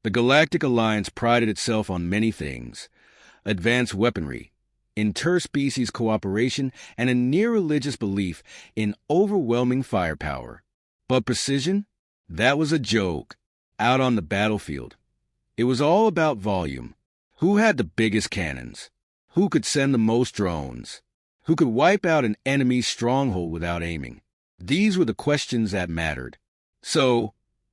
The Galactic Alliance prided itself on many things: advanced weaponry, interspecies cooperation, and a near-religious belief in overwhelming firepower. But precision? That was a joke. Out on the battlefield, it was all about volume. Who had the biggest cannons? Who could send the most drones? Who could wipe out an enemy's stronghold without aiming? These were the questions that mattered. So,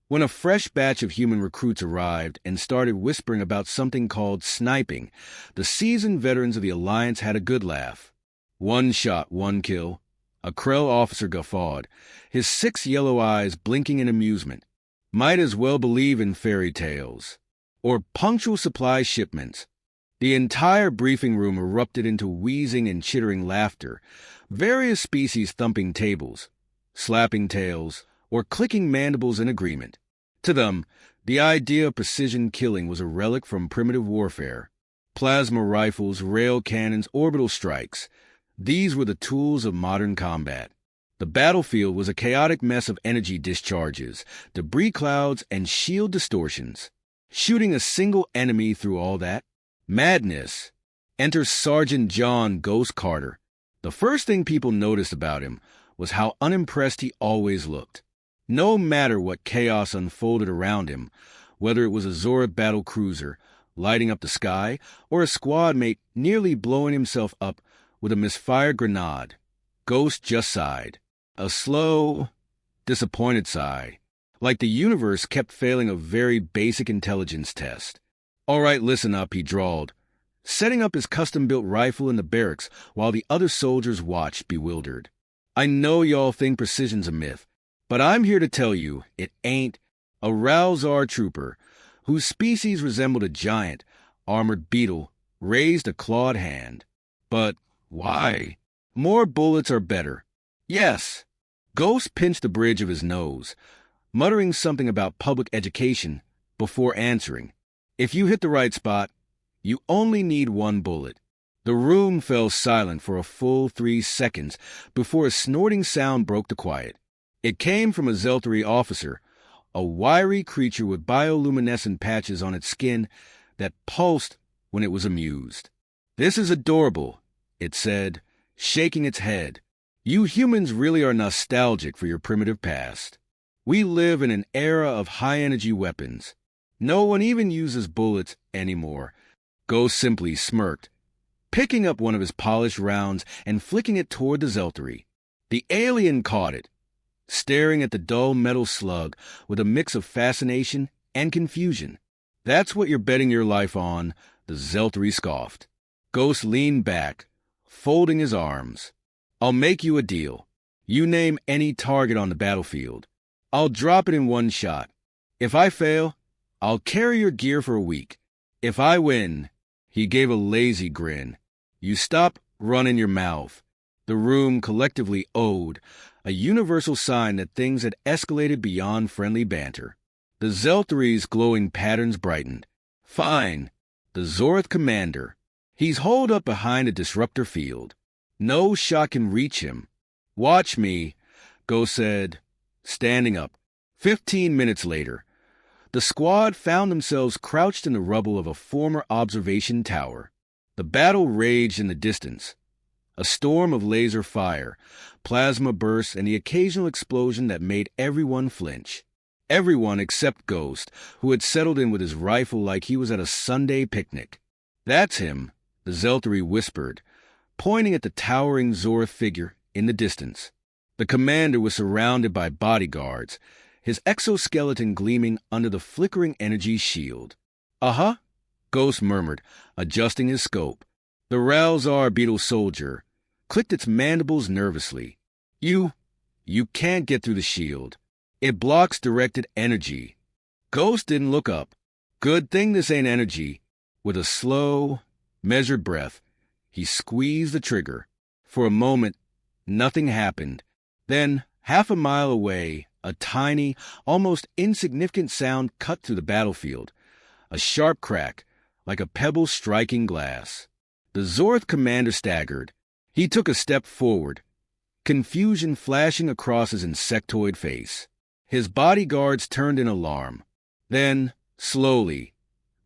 when a fresh batch of human recruits arrived and started whispering about something called sniping, the seasoned veterans of the Alliance had a good laugh. One shot, one kill. A Krell officer guffawed, his 6 yellow eyes blinking in amusement. Might as well believe in fairy tales. Or punctual supply shipments. The entire briefing room erupted into wheezing and chittering laughter, various species thumping tables, slapping tails, or clicking mandibles in agreement. To them, the idea of precision killing was a relic from primitive warfare. Plasma rifles, rail cannons, orbital strikes. These were the tools of modern combat. The battlefield was a chaotic mess of energy discharges, debris clouds, and shield distortions. Shooting a single enemy through all that? Madness. Enter Sergeant John Ghost Carter. The first thing people noticed about him was how unimpressed he always looked. No matter what chaos unfolded around him, whether it was a Zorah battle cruiser lighting up the sky or a squad mate nearly blowing himself up with a misfired grenade, Ghost just sighed. A slow, disappointed sigh, like the universe kept failing a very basic intelligence test. "All right, listen up," he drawled, setting up his custom-built rifle in the barracks while the other soldiers watched, bewildered. "I know y'all think precision's a myth, but I'm here to tell you it ain't." A Ralzar trooper, whose species resembled a giant, armored beetle, raised a clawed hand. "But why? More bullets are better." "Yes." Ghost pinched the bridge of his nose, muttering something about public education before answering. "If you hit the right spot, you only need one bullet." The room fell silent for a full 3 seconds before a snorting sound broke the quiet. It came from a Zeltari officer, a wiry creature with bioluminescent patches on its skin that pulsed when it was amused. "This is adorable," it said, shaking its head. "You humans really are nostalgic for your primitive past. We live in an era of high-energy weapons. No one even uses bullets anymore." Ghost simply smirked, picking up one of his polished rounds and flicking it toward the Zeltari. The alien caught it, staring at the dull metal slug with a mix of fascination and confusion. "That's what you're betting your life on," the Zeltari scoffed. Ghost leaned back, folding his arms. "I'll make you a deal. You name any target on the battlefield. I'll drop it in one shot. If I fail, I'll carry your gear for a week. If I win," he gave a lazy grin, "you stop running your mouth." The room collectively owed, a universal sign that things had escalated beyond friendly banter. The Zeltari's glowing patterns brightened. "Fine. The Zorath commander. He's holed up behind a disruptor field. No shot can reach him. Watch me," Ghost said, standing up. 15 minutes later, the squad found themselves crouched in the rubble of a former observation tower. The battle raged in the distance. A storm of laser fire, plasma bursts, and the occasional explosion that made everyone flinch. Everyone except Ghost, who had settled in with his rifle like he was at a Sunday picnic. "That's him," the Zeltari whispered, pointing at the towering Zorath figure in the distance. The commander was surrounded by bodyguards, his exoskeleton gleaming under the flickering energy shield. "Uh-huh," Ghost murmured, adjusting his scope. The Ralzar beetle soldier clicked its mandibles nervously. You can't get through the shield. It blocks directed energy." Ghost didn't look up. "Good thing this ain't energy." With a slow, measured breath, he squeezed the trigger. For a moment, nothing happened. Then, half a mile away, a tiny, almost insignificant sound cut through the battlefield. A sharp crack, like a pebble striking glass. The Zorath commander staggered. He took a step forward, confusion flashing across his insectoid face. His bodyguards turned in alarm. Then, Slowly,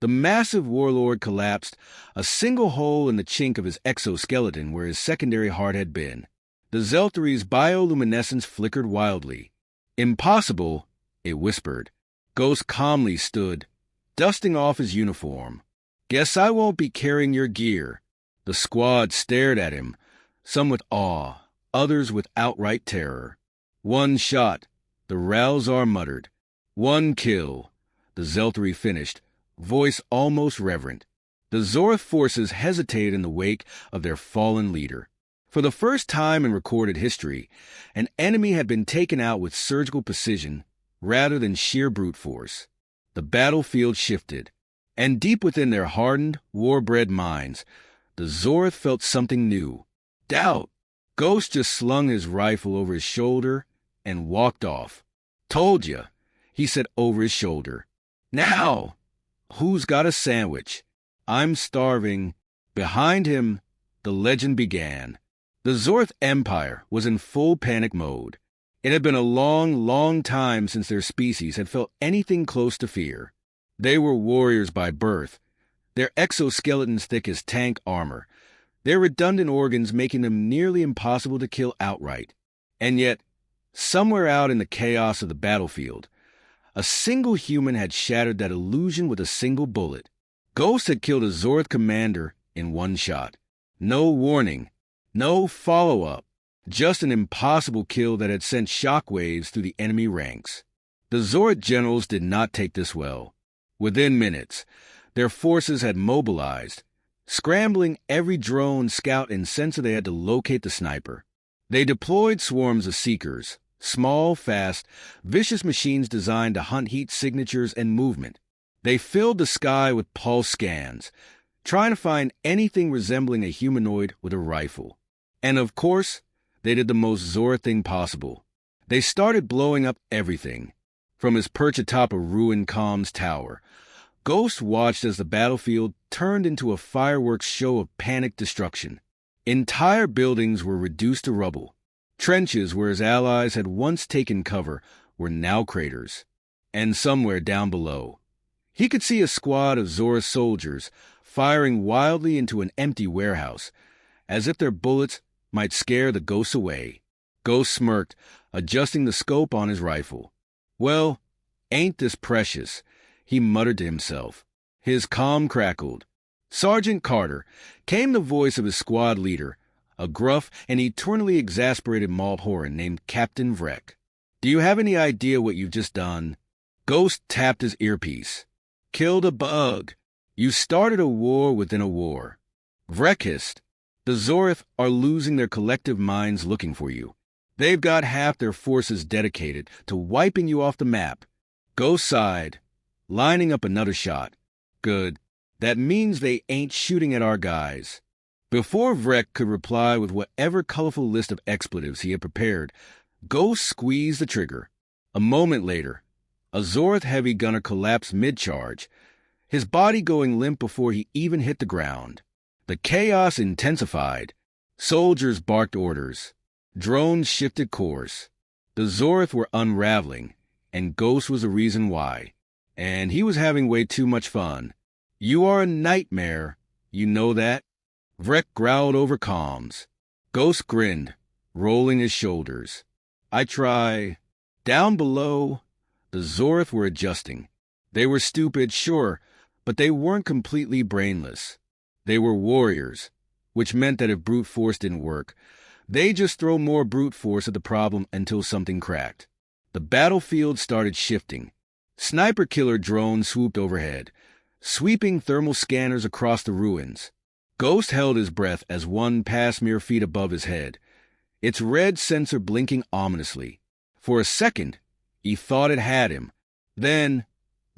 the massive warlord collapsed, a single hole in the chink of his exoskeleton where his secondary heart had been. The Zeltary's bioluminescence flickered wildly. "Impossible," it whispered. Ghost calmly stood, dusting off his uniform. "Guess I won't be carrying your gear." The squad stared at him, some with awe, others with outright terror. "One shot," the Ralzar muttered. "One kill," the Zeltary finished, voice almost reverent. The Zorth forces hesitated in the wake of their fallen leader. For the first time in recorded history, an enemy had been taken out with surgical precision rather than sheer brute force. The battlefield shifted, and deep within their hardened, war-bred minds, the Zorth felt something new. Doubt. Ghost just slung his rifle over his shoulder and walked off. "Told ya," he said over his shoulder. "Now, who's got a sandwich? I'm starving." Behind him, the legend began. The Zorth Empire was in full panic mode. It had been a long, long time since their species had felt anything close to fear. They were warriors by birth, their exoskeletons thick as tank armor, their redundant organs making them nearly impossible to kill outright. And yet, somewhere out in the chaos of the battlefield, a single human had shattered that illusion with a single bullet. Ghost had killed a Zorth commander in one shot. No warning, no follow-up, just an impossible kill that had sent shockwaves through the enemy ranks. The Zorth generals did not take this well. Within minutes, their forces had mobilized, scrambling every drone, scout, and sensor they had to locate the sniper. They deployed swarms of seekers, small, fast, vicious machines designed to hunt heat signatures and movement. They filled the sky with pulse scans, trying to find anything resembling a humanoid with a rifle. And of course, they did the most Zorth thing possible. They started blowing up everything. From his perch atop a ruined comms tower, Ghost watched as the battlefield turned into a fireworks show of panicked destruction. Entire buildings were reduced to rubble. Trenches where his allies had once taken cover were now craters. And somewhere down below, he could see a squad of Zorth soldiers firing wildly into an empty warehouse, as if their bullets might scare the ghosts away. Ghost smirked, adjusting the scope on his rifle. "Well, ain't this precious," he muttered to himself. His comm crackled. "Sergeant Carter," came the voice of his squad leader, a gruff and eternally exasperated Malthoran named Captain Vrek. "Do you have any idea what you've just done?" Ghost tapped his earpiece. "Killed a bug. You started a war within a war." Vrek hissed. "The Zorth are losing their collective minds looking for you. They've got half their forces dedicated to wiping you off the map." Ghost sighed, lining up another shot. "Good. That means they ain't shooting at our guys." Before Vrek could reply with whatever colorful list of expletives he had prepared, Ghost squeezed the trigger. A moment later, a Zorth heavy gunner collapsed mid-charge, his body going limp before he even hit the ground. The chaos intensified. Soldiers barked orders. Drones shifted course. The Zorth were unraveling, and Ghost was the reason why. And he was having way too much fun. "You are a nightmare. You know that?" Vrek growled over comms. Ghost grinned, rolling his shoulders. "I try." Down below, the Zorth were adjusting. They were stupid, sure, but they weren't completely brainless. They were warriors, which meant that if brute force didn't work, they'd just throw more brute force at the problem until something cracked. The battlefield started shifting. Sniper killer drones swooped overhead, sweeping thermal scanners across the ruins. Ghost held his breath as one passed mere feet above his head, its red sensor blinking ominously. For a second, he thought it had him. Then,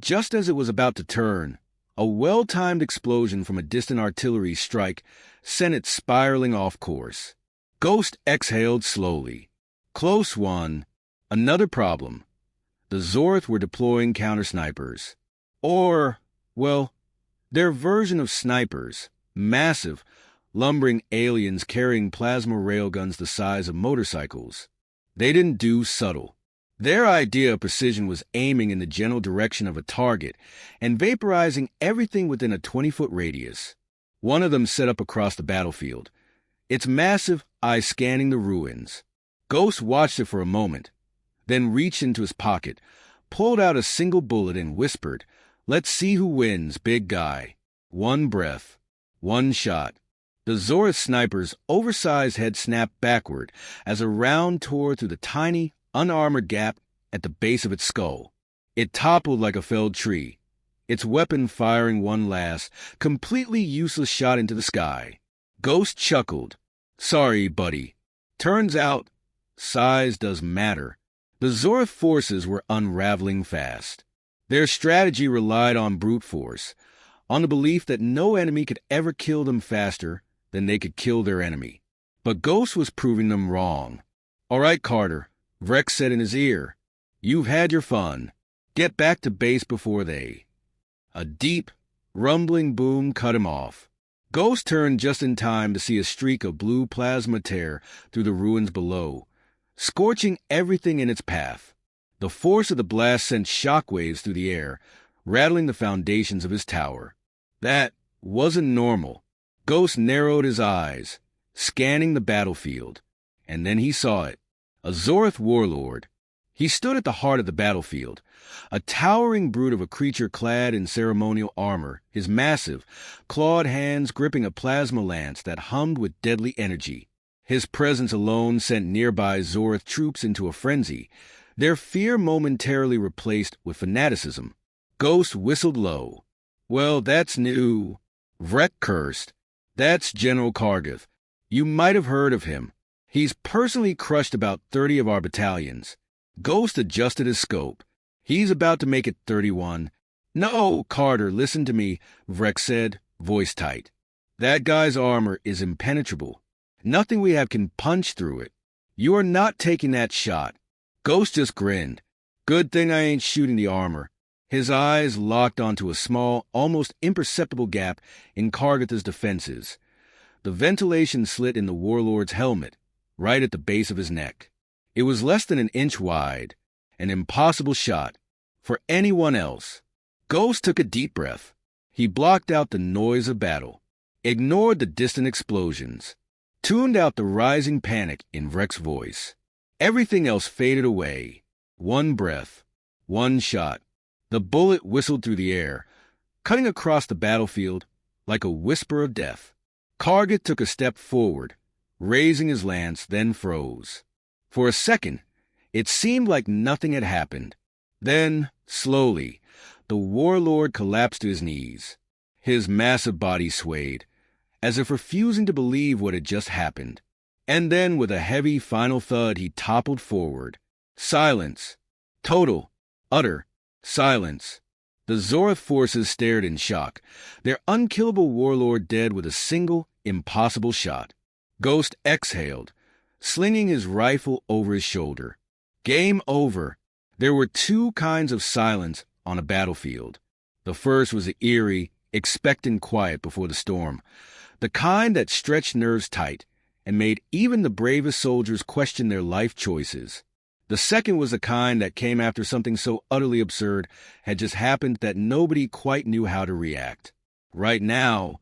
just as it was about to turn, a well-timed explosion from a distant artillery strike sent it spiraling off course. Ghost exhaled slowly. Close one. Another problem. The Zorth were deploying counter-snipers. Or, well, their version of snipers. Massive, lumbering aliens carrying plasma railguns the size of motorcycles. They didn't do subtle. Their idea of precision was aiming in the general direction of a target and vaporizing everything within a 20-foot radius. One of them set up across the battlefield, its massive eye scanning the ruins. Ghost watched it for a moment, then reached into his pocket, pulled out a single bullet and whispered, "Let's see who wins, big guy." One breath, one shot. The Zorith sniper's oversized head snapped backward as a round tore through the tiny, unarmored gap at the base of its skull. It toppled like a felled tree, its weapon firing one last, completely useless shot into the sky. Ghost chuckled. "Sorry, buddy. Turns out, size does matter." The Zorith forces were unraveling fast. Their strategy relied on brute force, on the belief that no enemy could ever kill them faster than they could kill their enemy. But Ghost was proving them wrong. "All right, Carter," Vrex said in his ear. "You've had your fun. Get back to base before they—" A deep, rumbling boom cut him off. Ghost turned just in time to see a streak of blue plasma tear through the ruins below, scorching everything in its path. The force of the blast sent shockwaves through the air, rattling the foundations of his tower. That wasn't normal. Ghost narrowed his eyes, scanning the battlefield, and then he saw it. A Zorith warlord. He stood at the heart of the battlefield, a towering brute of a creature clad in ceremonial armor, his massive, clawed hands gripping a plasma lance that hummed with deadly energy. His presence alone sent nearby Zorith troops into a frenzy, their fear momentarily replaced with fanaticism. Ghost whistled low. "Well, that's new." Vrek cursed. "That's General Kargath. You might have heard of him. He's personally crushed about 30 of our battalions." Ghost adjusted his scope. "He's about to make it 31. "No, Carter, listen to me," Vrek said, voice tight. "That guy's armor is impenetrable. Nothing we have can punch through it. You are not taking that shot." Ghost just grinned. "Good thing I ain't shooting the armor." His eyes locked onto a small, almost imperceptible gap in Kargath's defenses. The ventilation slit in the warlord's helmet, right at the base of his neck. It was less than an inch wide, an impossible shot for anyone else. Ghost took a deep breath. He blocked out the noise of battle, ignored the distant explosions, tuned out the rising panic in Vrek's voice. Everything else faded away. One breath, one shot. The bullet whistled through the air, cutting across the battlefield like a whisper of death. Kargath took a step forward, raising his lance, then froze. For a second, it seemed like nothing had happened. Then, slowly, the warlord collapsed to his knees. His massive body swayed, as if refusing to believe what had just happened. And then, with a heavy final thud, he toppled forward. Silence. Total, utter silence. The Zorith forces stared in shock, their unkillable warlord dead with a single, impossible shot. Ghost exhaled, slinging his rifle over his shoulder. Game over. There were two kinds of silence on a battlefield. The first was the eerie, expectant quiet before the storm, the kind that stretched nerves tight and made even the bravest soldiers question their life choices. The second was the kind that came after something so utterly absurd had just happened that nobody quite knew how to react. Right now,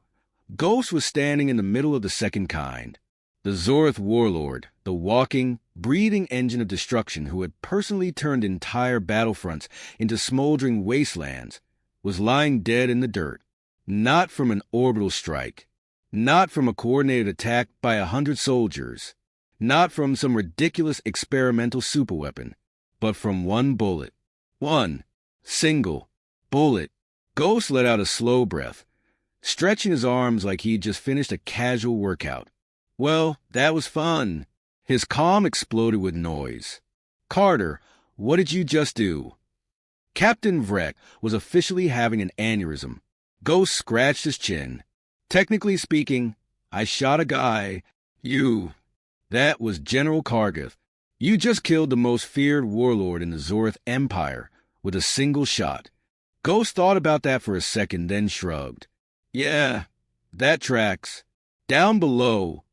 Ghost was standing in the middle of the second kind. The Zorith warlord, the walking, breathing engine of destruction who had personally turned entire battlefronts into smoldering wastelands, was lying dead in the dirt. Not from an orbital strike. Not from a coordinated attack by 100 soldiers. Not from some ridiculous experimental superweapon, but from one bullet. One single bullet. Ghost let out a slow breath, stretching his arms like he'd just finished a casual workout. "Well, that was fun." His calm exploded with noise. "Carter, what did you just do?" Captain Vrek was officially having an aneurysm. Ghost scratched his chin. "Technically speaking, I shot a guy. That was General Kargath. You just killed the most feared warlord in the Zorith Empire with a single shot." Ghost thought about that for a second, then shrugged. "Yeah, that tracks." Down below,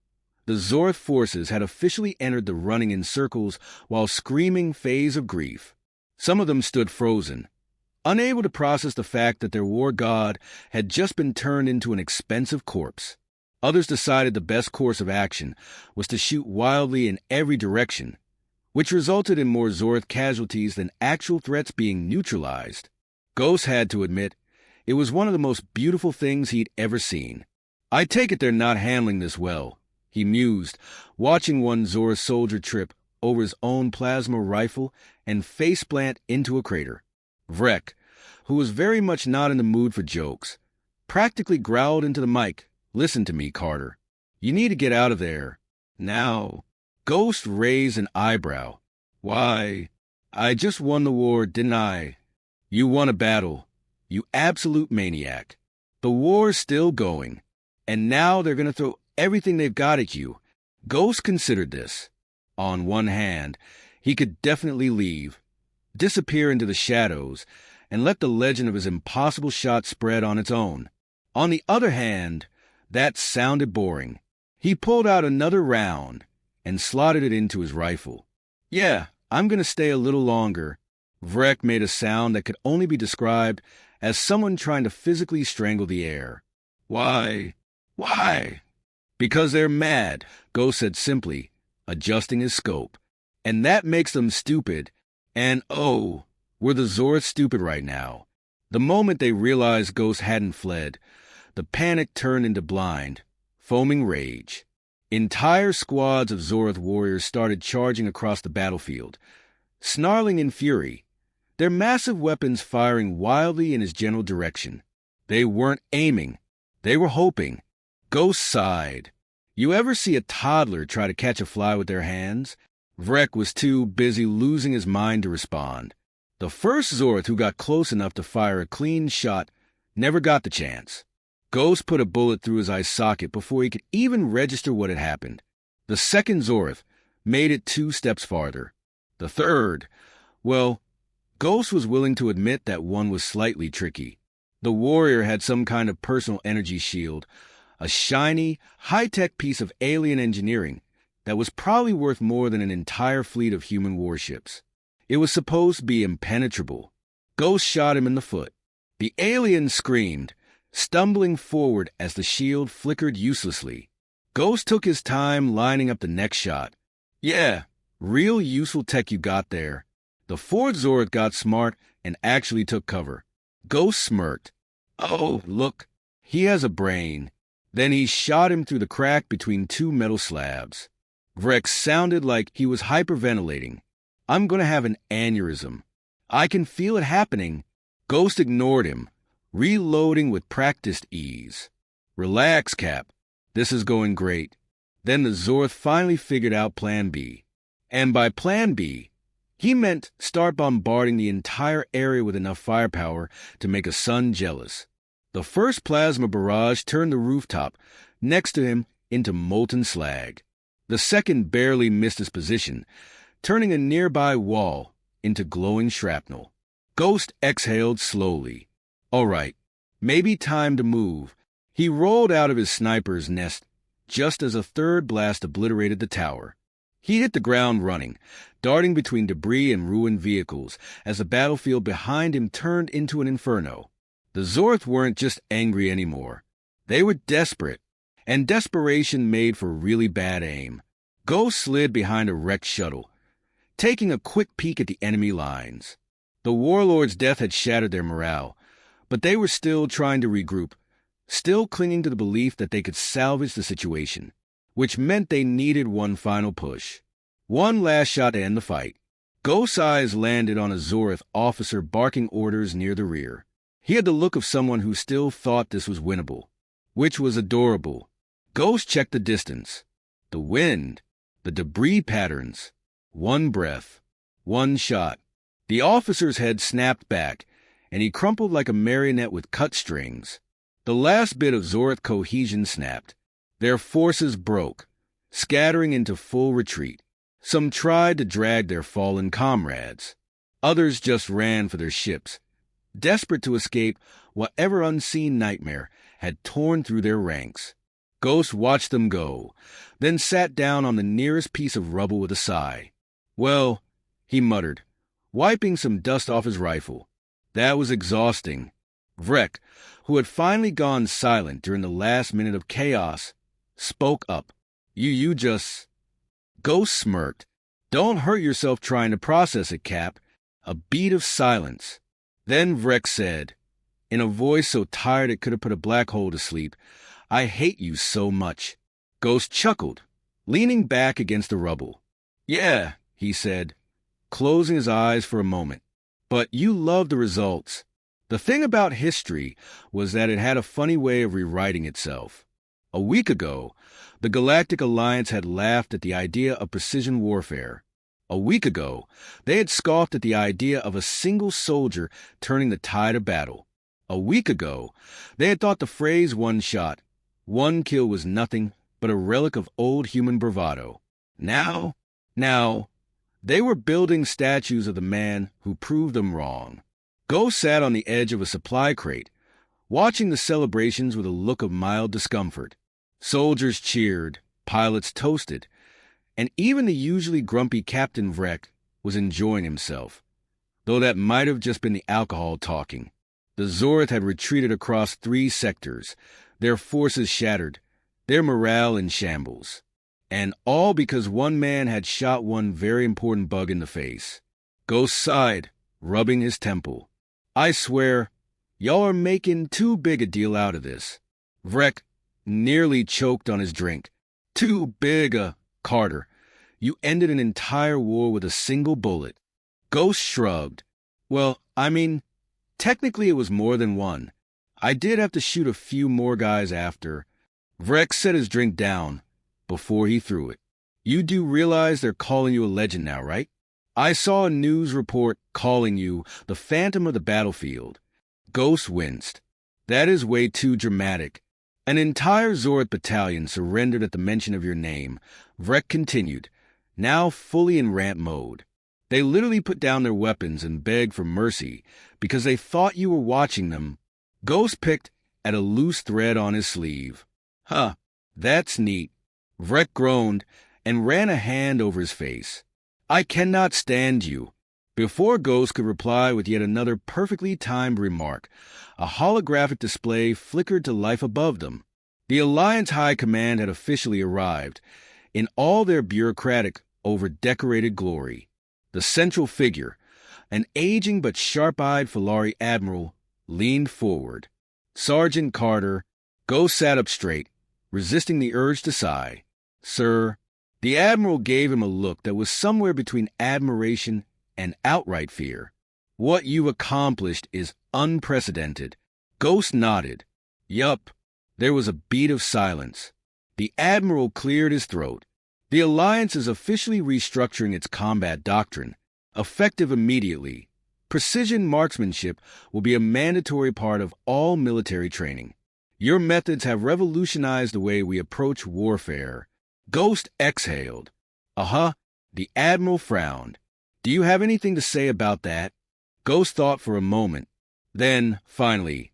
The Zorth forces had officially entered the running in circles while screaming phase of grief. Some of them stood frozen, unable to process the fact that their war god had just been turned into an expensive corpse. Others decided the best course of action was to shoot wildly in every direction, which resulted in more Zorth casualties than actual threats being neutralized. Ghost had to admit, it was one of the most beautiful things he'd ever seen. "I take it they're not handling this well," he mused, watching one Zorth soldier trip over his own plasma rifle and faceplant into a crater. Vrek, who was very much not in the mood for jokes, practically growled into the mic, "Listen to me, Carter. You need to get out of there. Now." Ghost raised an eyebrow. "Why? I just won the war, didn't I?" "You won a battle, you absolute maniac. The war's still going, and now they're going to throw everything they've got at you." Ghost considered this. On one hand, he could definitely leave, disappear into the shadows, and let the legend of his impossible shot spread on its own. On the other hand, that sounded boring. He pulled out another round and slotted it into his rifle. "Yeah, I'm going to stay a little longer." Vrek made a sound that could only be described as someone trying to physically strangle the air. "Why? Why?" "Because they're mad," Ghost said simply, adjusting his scope. "And that makes them stupid. And oh, were the Zorth stupid right now?" The moment they realized Ghost hadn't fled, the panic turned into blind, foaming rage. Entire squads of Zorth warriors started charging across the battlefield, snarling in fury, their massive weapons firing wildly in his general direction. They weren't aiming. They were hoping. Ghost sighed. You ever see a toddler try to catch a fly with their hands? Vrek was too busy losing his mind to respond. The first Zorth who got close enough to fire a clean shot never got the chance. Ghost put a bullet through his eye socket before he could even register what had happened. The second Zorth made it 2 steps farther. The third, well, Ghost was willing to admit that one was slightly tricky. The warrior had some kind of personal energy shield, a shiny, high-tech piece of alien engineering that was probably worth more than an entire fleet of human warships. It was supposed to be impenetrable. Ghost shot him in the foot. The alien screamed, stumbling forward as the shield flickered uselessly. Ghost took his time lining up the next shot. "Yeah, real useful tech you got there." The fourth Zorth got smart and actually took cover. Ghost smirked. "Oh, look, he has a brain." Then he shot him through the crack between 2 metal slabs. Vrek sounded like he was hyperventilating. "I'm going to have an aneurysm. I can feel it happening." Ghost ignored him, reloading with practiced ease. "Relax, Cap. This is going great." Then the Zorth finally figured out Plan B. And by Plan B, he meant start bombarding the entire area with enough firepower to make a sun jealous. The first plasma barrage turned the rooftop next to him into molten slag. The second barely missed his position, turning a nearby wall into glowing shrapnel. Ghost exhaled slowly. All right, maybe time to move. He rolled out of his sniper's nest just as a third blast obliterated the tower. He hit the ground running, darting between debris and ruined vehicles as the battlefield behind him turned into an inferno. The Zorth weren't just angry anymore. They were desperate, and desperation made for really bad aim. Ghost slid behind a wrecked shuttle, taking a quick peek at the enemy lines. The warlord's death had shattered their morale, but they were still trying to regroup, still clinging to the belief that they could salvage the situation, which meant they needed one final push. One last shot to end the fight. Ghost's eyes landed on a Zorth officer barking orders near the rear. He had the look of someone who still thought this was winnable, which was adorable. Ghost checked the distance, the wind, the debris patterns. One breath, one shot. The officer's head snapped back, and he crumpled like a marionette with cut strings. The last bit of Zorth cohesion snapped. Their forces broke, scattering into full retreat. Some tried to drag their fallen comrades. Others just ran for their ships, desperate to escape whatever unseen nightmare had torn through their ranks. Ghost watched them go, then sat down on the nearest piece of rubble with a sigh. Well, he muttered, wiping some dust off his rifle. That was exhausting. Vrek, who had finally gone silent during the last minute of chaos, spoke up. You just... Ghost smirked. Don't hurt yourself trying to process it, Cap. A beat of silence. Then Vrek said, in a voice so tired it could have put a black hole to sleep, I hate you so much. Ghost chuckled, leaning back against the rubble. Yeah, he said, closing his eyes for a moment. But you love the results. The thing about history was that it had a funny way of rewriting itself. A week ago, the Galactic Alliance had laughed at the idea of precision warfare. A week ago, they had scoffed at the idea of a single soldier turning the tide of battle. A week ago, they had thought the phrase one shot, one kill was nothing but a relic of old human bravado. Now, they were building statues of the man who proved them wrong. Ghost sat on the edge of a supply crate, watching the celebrations with a look of mild discomfort. Soldiers cheered, pilots toasted, and even the usually grumpy Captain Vrek was enjoying himself, though that might have just been the alcohol talking. The Zorth had retreated across 3 sectors, their forces shattered, their morale in shambles. And all because one man had shot one very important bug in the face. Ghost sighed, rubbing his temple. I swear, y'all are making too big a deal out of this. Vrek nearly choked on his drink. Too big a... Carter, you ended an entire war with a single bullet. Ghost shrugged. Well, I mean, technically it was more than one. I did have to shoot a few more guys after. Vrek set his drink down before he threw it. You do realize they're calling you a legend now, right? I saw a news report calling you the Phantom of the Battlefield. Ghost winced. That is way too dramatic. An entire Zorth battalion surrendered at the mention of your name. Vrek continued, now fully in rant mode. They literally put down their weapons and begged for mercy because they thought you were watching them. Ghost picked at a loose thread on his sleeve. Huh, that's neat. Vrek groaned and ran a hand over his face. I cannot stand you. Before Ghost could reply with yet another perfectly timed remark, a holographic display flickered to life above them. The Alliance High Command had officially arrived, in all their bureaucratic, over-decorated glory. The central figure, an aging but sharp-eyed Falari admiral, leaned forward. Sergeant Carter, Ghost sat up straight, resisting the urge to sigh. Sir, the admiral gave him a look that was somewhere between admiration and outright fear. What you accomplished is unprecedented. Ghost nodded. Yup. There was a beat of silence. The admiral cleared his throat. The Alliance is officially restructuring its combat doctrine, effective immediately. Precision marksmanship will be a mandatory part of all military training. Your methods have revolutionized the way we approach warfare. Ghost exhaled. The admiral frowned. Do you have anything to say about that? Ghost thought for a moment. Then, finally,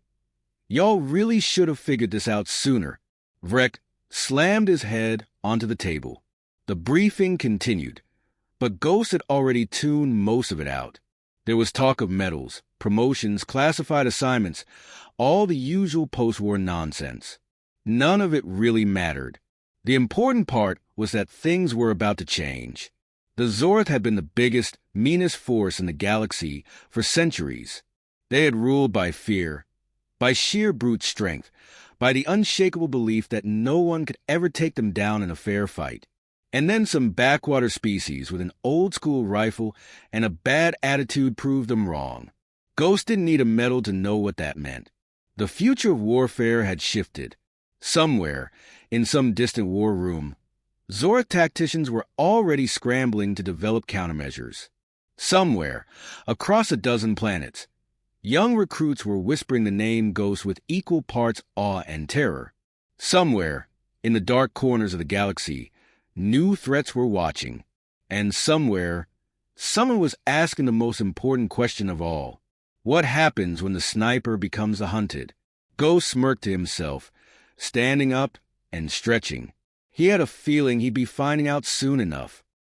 y'all really should have figured this out sooner. Vrek slammed his head onto the table. The briefing continued, but Ghost had already tuned most of it out. There was talk of medals, promotions, classified assignments, all the usual post-war nonsense. None of it really mattered. The important part was that things were about to change. The Zorth had been the biggest, meanest force in the galaxy for centuries. They had ruled by fear, by sheer brute strength, by the unshakable belief that no one could ever take them down in a fair fight. And then some backwater species with an old-school rifle and a bad attitude proved them wrong. Ghost didn't need a medal to know what that meant. The future of warfare had shifted. Somewhere, in some distant war room, Zorth tacticians were already scrambling to develop countermeasures. Somewhere, across a dozen planets, young recruits were whispering the name Ghost with equal parts awe and terror. Somewhere, in the dark corners of the galaxy, new threats were watching. And somewhere, someone was asking the most important question of all. What happens when the sniper becomes the hunted? Ghost smirked to himself, standing up and stretching. He had a feeling he'd be finding out soon enough.